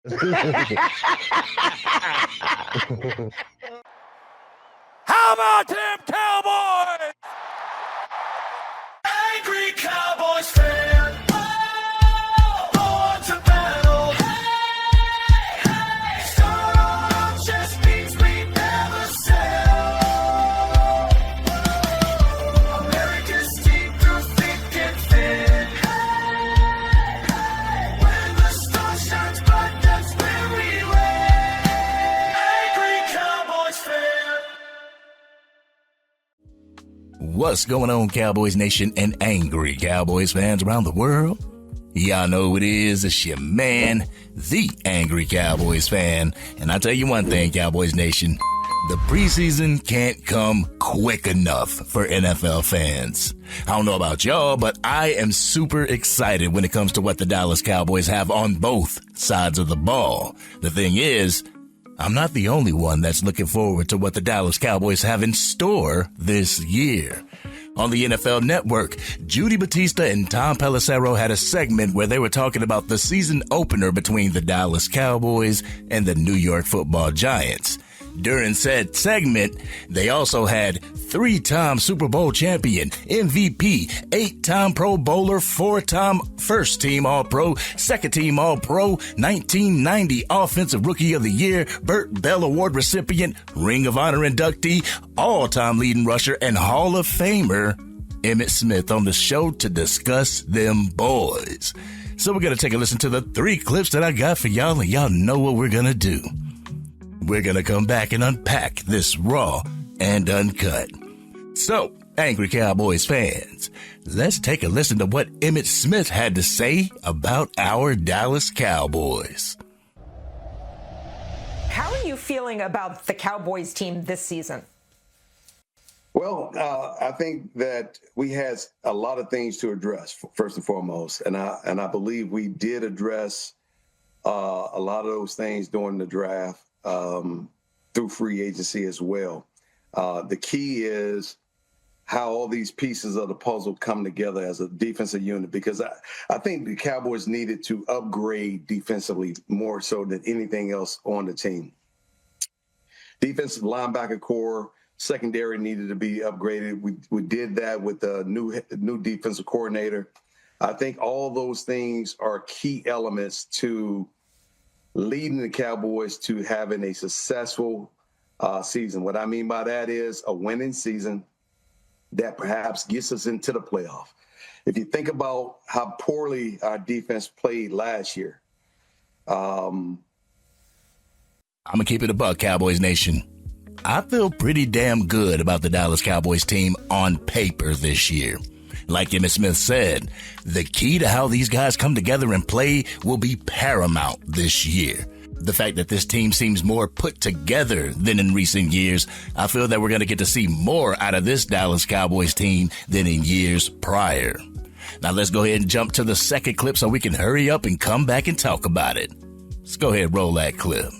How about them Cowboys? Angry Cowboys fan. Oh, born to battle. Hey, hey. Some just means we never sell. America's team through thick and thin. Hey, hey. When the star shines bright, that's where we win. Angry Cowboys fan. What's going on, Cowboys Nation and Angry Cowboys fans around the world? Y'all know who it is. It's your man, the Angry Cowboys fan. And I'll tell you one thing, Cowboys Nation. The preseason can't come quick enough for NFL fans. I don't know about y'all, but I am super excited when it comes to what the Dallas Cowboys have on both sides of the ball. The thing is, I'm not the only one that's looking forward to what the Dallas Cowboys have in store this year. On the NFL Network, Judy Battista and Tom Pelissero had a segment where they were talking about the season opener between the Dallas Cowboys and the New York Football Giants. During said segment, they also had 3-time Super Bowl champion, MVP, 8-time Pro Bowler, 4-time first-team All-Pro, second-team All-Pro, 1990 Offensive Rookie of the Year, Burt Bell Award recipient, Ring of Honor inductee, all-time leading rusher, and Hall of Famer, Emmitt Smith on the show to discuss them boys. So we're going to take a listen to the 3 clips that I got for y'all, and y'all know what we're going to do. We're going to come back and unpack this raw and uncut. So, Angry Cowboys fans, let's take a listen to what Emmitt Smith had to say about our Dallas Cowboys. How are you feeling about the Cowboys team this season? Well, I think that we had a lot of things to address, first and foremost. And I believe we did address a lot of those things during the draft. Through free agency as well. The key is how all these pieces of the puzzle come together as a defensive unit, because I think the Cowboys needed to upgrade defensively more so than anything else on the team. Defensive linebacker core, secondary needed to be upgraded. We did that with the new defensive coordinator. I think all those things are key elements to leading the Cowboys to having a successful season. What I mean by that is a winning season that perhaps gets us into the playoff. If you think about how poorly our defense played last year. I'm going to keep it a buck, Cowboys Nation. I feel pretty damn good about the Dallas Cowboys team on paper this year. Like Emmitt Smith said, the key to how these guys come together and play will be paramount this year. The fact that this team seems more put together than in recent years, I feel that we're going to get to see more out of this Dallas Cowboys team than in years prior. Now let's go ahead and jump to the second clip so we can hurry up and come back and talk about it. Let's go ahead and roll that clip.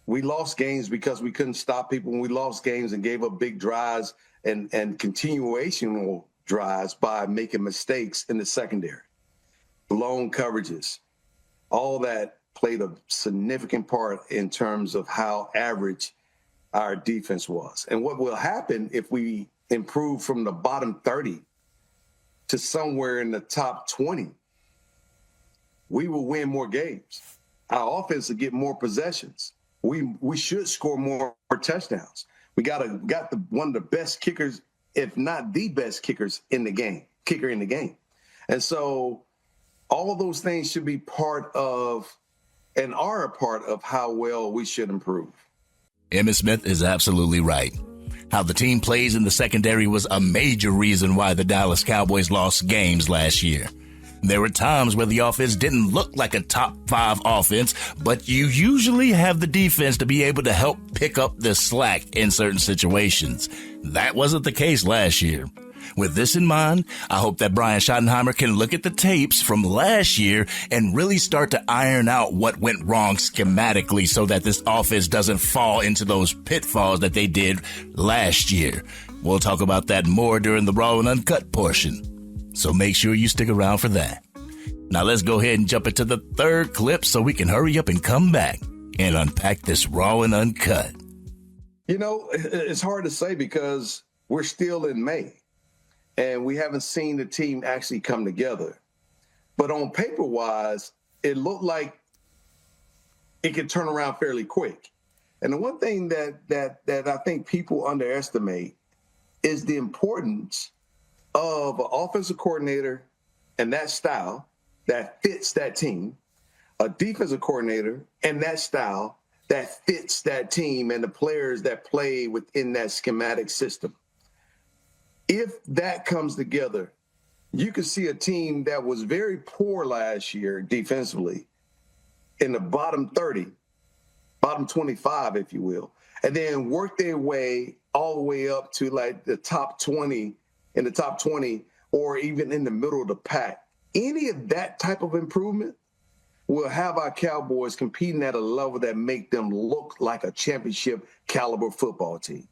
We lost games because we couldn't stop people. We lost games and gave up big drives and continuational drives by making mistakes in the secondary, blown coverages. All that played a significant part in terms of how average our defense was. And what will happen if we improve from the bottom 30 to somewhere in the top 20, we will win more games. Our offense will get more possessions. We should score more touchdowns. We got one of the best kickers, if not the best kicker in the game. And so all of those things should be part of and are a part of how well we should improve. Emmitt Smith is absolutely right. How the team plays in the secondary was a major reason why the Dallas Cowboys lost games last year. There were times where the offense didn't look like a top 5 offense, but you usually have the defense to be able to help pick up the slack in certain situations. That wasn't the case last year. With this in mind, I hope that Brian Schottenheimer can look at the tapes from last year and really start to iron out what went wrong schematically so that this offense doesn't fall into those pitfalls that they did last year. We'll talk about that more during the Raw and Uncut portion. So make sure you stick around for that. Now let's go ahead and jump into the third clip so we can hurry up and come back and unpack this raw and uncut. You know, it's hard to say because we're still in May and we haven't seen the team actually come together. But on paper-wise, it looked like it could turn around fairly quick. And the one thing that I think people underestimate is the importance of an offensive coordinator and that style that fits that team, a defensive coordinator and that style that fits that team and the players that play within that schematic system. If that comes together, you can see a team that was very poor last year defensively in the bottom 30, bottom 25, if you will, and then work their way all the way up to like the top 20, in the top 20, or even in the middle of the pack. Any of that type of improvement will have our Cowboys competing at a level that make them look like a championship caliber football team,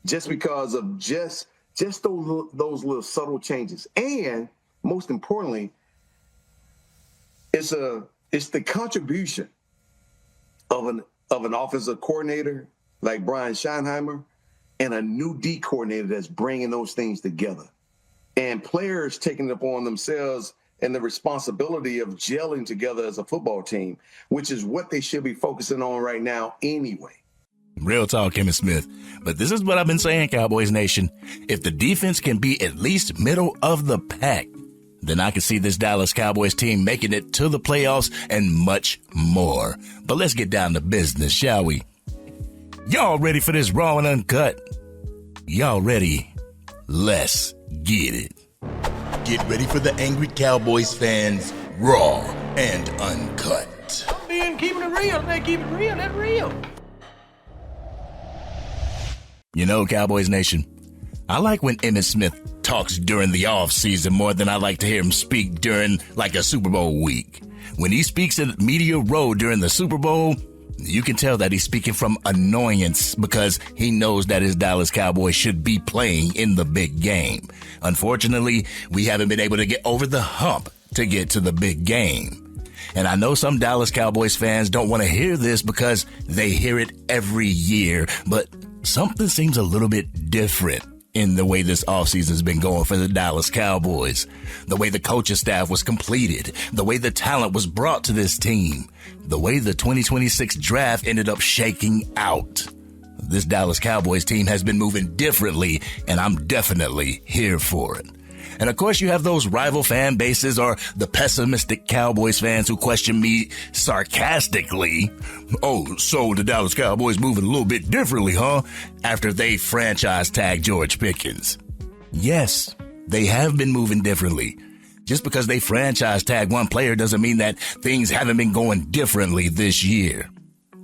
just because of just those little subtle changes. And most importantly, it's the contribution of an offensive coordinator like Brian Schottenheimer and a new D coordinator that's bringing those things together, and players taking it upon themselves and the responsibility of gelling together as a football team, which is what they should be focusing on right now anyway. Real talk, Emmitt Smith. But this is what I've been saying, Cowboys Nation. If the defense can be at least middle of the pack, then I can see this Dallas Cowboys team making it to the playoffs and much more. But let's get down to business, shall we? Y'all ready for this raw and uncut? Y'all ready? Let's get it. Get ready for the Angry Cowboys fans, raw and uncut. I'm being keeping it real. They keep it real. That's real. You know, Cowboys Nation, I like when Emmitt Smith talks during the off season more than I like to hear him speak during like a Super Bowl week. When he speaks at Media Row during the Super Bowl, you can tell that he's speaking from annoyance because he knows that his Dallas Cowboys should be playing in the big game. Unfortunately, we haven't been able to get over the hump to get to the big game. And I know some Dallas Cowboys fans don't want to hear this because they hear it every year, but something seems a little bit different in the way this offseason has been going for the Dallas Cowboys. The way the coaching staff was completed, the way the talent was brought to this team, the way the 2026 draft ended up shaking out. This Dallas Cowboys team has been moving differently, and I'm definitely here for it. And of course, you have those rival fan bases or the pessimistic Cowboys fans who question me sarcastically. Oh, so the Dallas Cowboys moving a little bit differently, huh? After they franchise tag George Pickens. Yes, they have been moving differently. Just because they franchise tag one player doesn't mean that things haven't been going differently this year.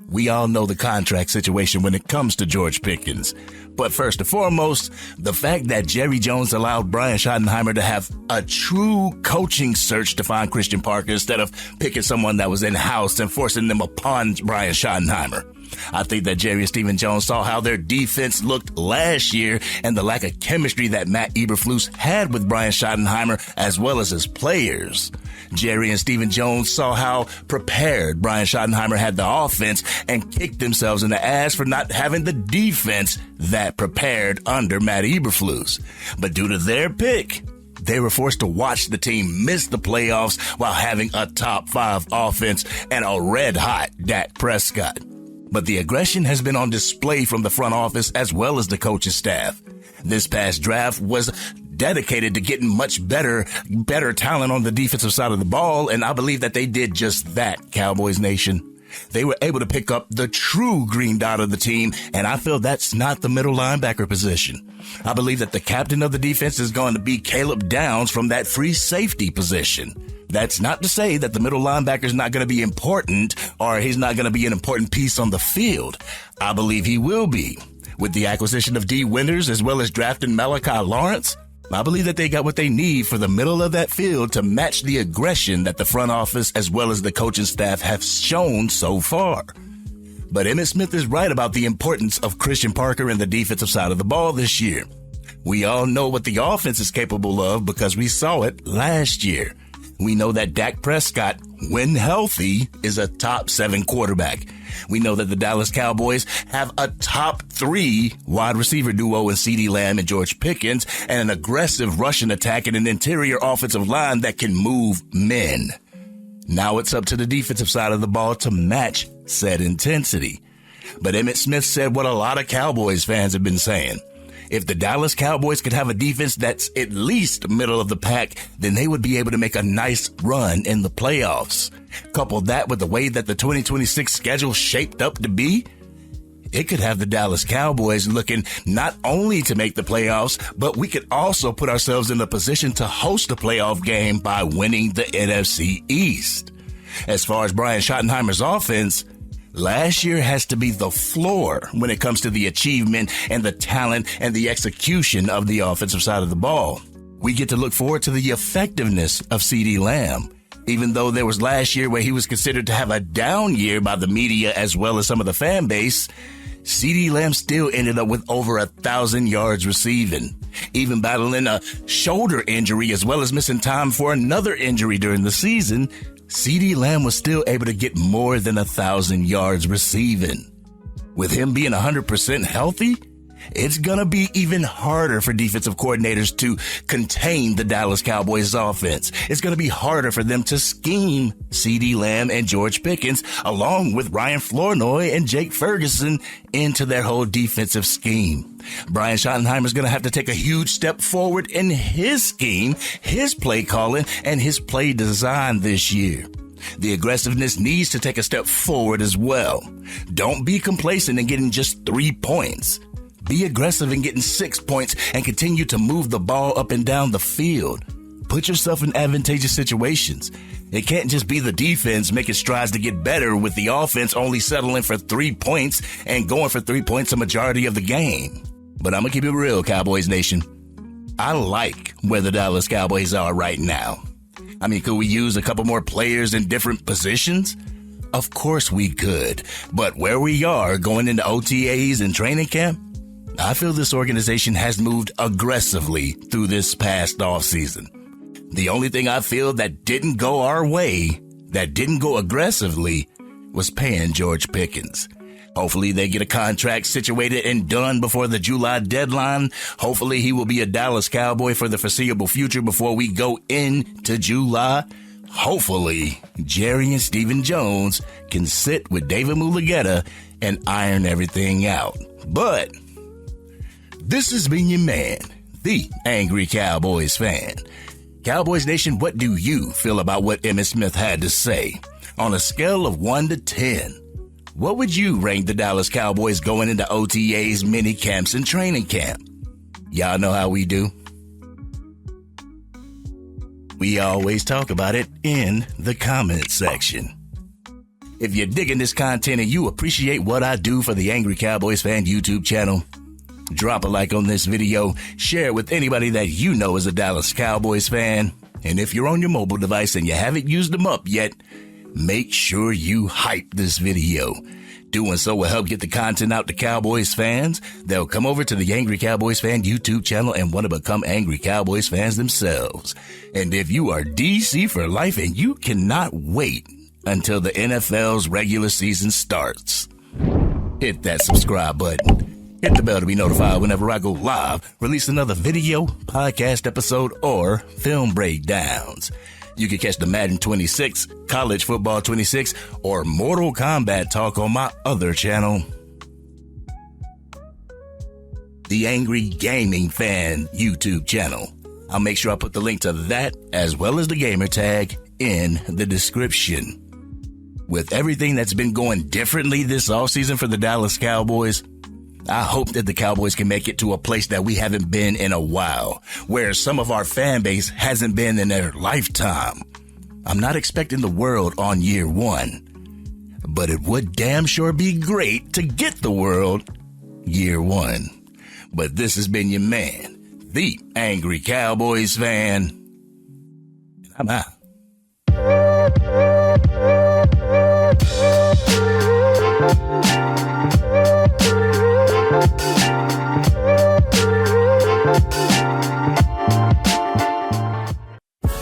We all know the contract situation when it comes to George Pickens. But first and foremost, the fact that Jerry Jones allowed Brian Schottenheimer to have a true coaching search to find Christian Parker instead of picking someone that was in-house and forcing them upon Brian Schottenheimer. I think that Jerry and Stephen Jones saw how their defense looked last year and the lack of chemistry that Matt Eberflus had with Brian Schottenheimer as well as his players. Jerry and Stephen Jones saw how prepared Brian Schottenheimer had the offense and kicked themselves in the ass for not having the defense that prepared under Matt Eberflus. But due to their pick, they were forced to watch the team miss the playoffs while having a top 5 offense and a red-hot Dak Prescott. But the aggression has been on display from the front office as well as the coaching staff. This past draft was dedicated to getting much better talent on the defensive side of the ball, and I believe that they did just that, Cowboys Nation. They were able to pick up the true green dot of the team, and I feel that's not the middle linebacker position. I believe that the captain of the defense is going to be Caleb Downs from that free safety position. That's not to say that the middle linebacker is not going to be important or he's not going to be an important piece on the field. I believe he will be. With the acquisition of D. Winters as well as drafting Malachi Lawrence, I believe that they got what they need for the middle of that field to match the aggression that the front office as well as the coaching staff have shown so far. But Emmitt Smith is right about the importance of Christian Parker in the defensive side of the ball this year. We all know what the offense is capable of because we saw it last year. We know that Dak Prescott, when healthy, is a top 7 quarterback. We know that the Dallas Cowboys have a top 3 wide receiver duo in CeeDee Lamb and George Pickens, and an aggressive rushing attack and an interior offensive line that can move men. Now it's up to the defensive side of the ball to match said intensity. But Emmitt Smith said what a lot of Cowboys fans have been saying. If the Dallas Cowboys could have a defense that's at least middle of the pack, then they would be able to make a nice run in the playoffs. Couple that with the way that the 2026 schedule shaped up to be, it could have the Dallas Cowboys looking not only to make the playoffs, but we could also put ourselves in a position to host a playoff game by winning the NFC East. As far as Brian Schottenheimer's offense, last year has to be the floor when it comes to the achievement and the talent and the execution of the offensive side of the ball. We get to look forward to the effectiveness of CeeDee Lamb. Even though there was last year where he was considered to have a down year by the media as well as some of the fan base, CeeDee Lamb still ended up with over 1,000 yards receiving. Even battling a shoulder injury as well as missing time for another injury during the season, CeeDee Lamb was still able to get more than 1,000 yards receiving. With him being 100% healthy, it's going to be even harder for defensive coordinators to contain the Dallas Cowboys offense. It's going to be harder for them to scheme CeeDee Lamb and George Pickens, along with Ryan Flournoy and Jake Ferguson, into their whole defensive scheme. Brian Schottenheimer's going to have to take a huge step forward in his scheme, his play calling, and his play design this year. The aggressiveness needs to take a step forward as well. Don't be complacent in getting just 3 points. Be aggressive in getting 6 points and continue to move the ball up and down the field. Put yourself in advantageous situations. It can't just be the defense making strides to get better with the offense only settling for 3 points and going for 3 points a majority of the game. But I'm going to keep it real, Cowboys Nation. I like where the Dallas Cowboys are right now. I mean, could we use a couple more players in different positions? Of course we could. But where we are going into OTAs and training camp, I feel this organization has moved aggressively through this past offseason. The only thing I feel that didn't go our way, that didn't go aggressively, was paying George Pickens. Hopefully they get a contract situated and done before the July deadline. Hopefully he will be a Dallas Cowboy for the foreseeable future before we go into July. Hopefully Jerry and Stephen Jones can sit with David Mulugheta and iron everything out. But this has been your man, the Angry Cowboys Fan. Cowboys Nation, what do you feel about what Emmitt Smith had to say? On a scale of 1 to 10, what would you rank the Dallas Cowboys going into OTAs, mini camps, and training camp? Y'all know how we do. We always talk about it in the comment section. If you're digging this content and you appreciate what I do for the Angry Cowboys Fan YouTube channel, drop a like on this video, share it with anybody that you know is a Dallas Cowboys fan, and if you're on your mobile device and you haven't used them up yet, make sure you hype this video. Doing so will help get the content out to Cowboys fans. They'll come over to the Angry Cowboys Fan YouTube channel and want to become Angry Cowboys fans themselves. And if you are DC for life and you cannot wait until the NFL's regular season starts, hit that subscribe button. Hit the bell to be notified whenever I go live, release another video, podcast episode, or film breakdowns. You can catch the Madden 26, College Football 26, or Mortal Kombat talk on my other channel, the Angry Gaming Fan YouTube channel. I'll make sure I put the link to that as well as the gamer tag in the description. With everything that's been going differently this offseason for the Dallas Cowboys, I hope that the Cowboys can make it to a place that we haven't been in a while, where some of our fan base hasn't been in their lifetime. I'm not expecting the world on year 1, but it would damn sure be great to get the world year 1. But this has been your man, the Angry Cowboys Fan. I'm out.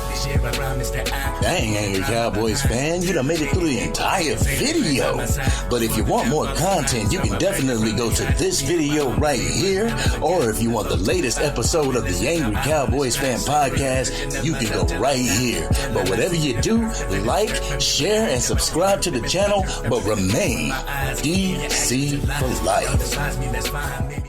This year I rhyme, Mr. I done made it through the entire video. But if you want more content, you can definitely go to this video right here. Or if you want the latest episode of the Angry Cowboys Fan podcast, you can go right here. But whatever you do, like, share, and subscribe to the channel, but remain DC for life.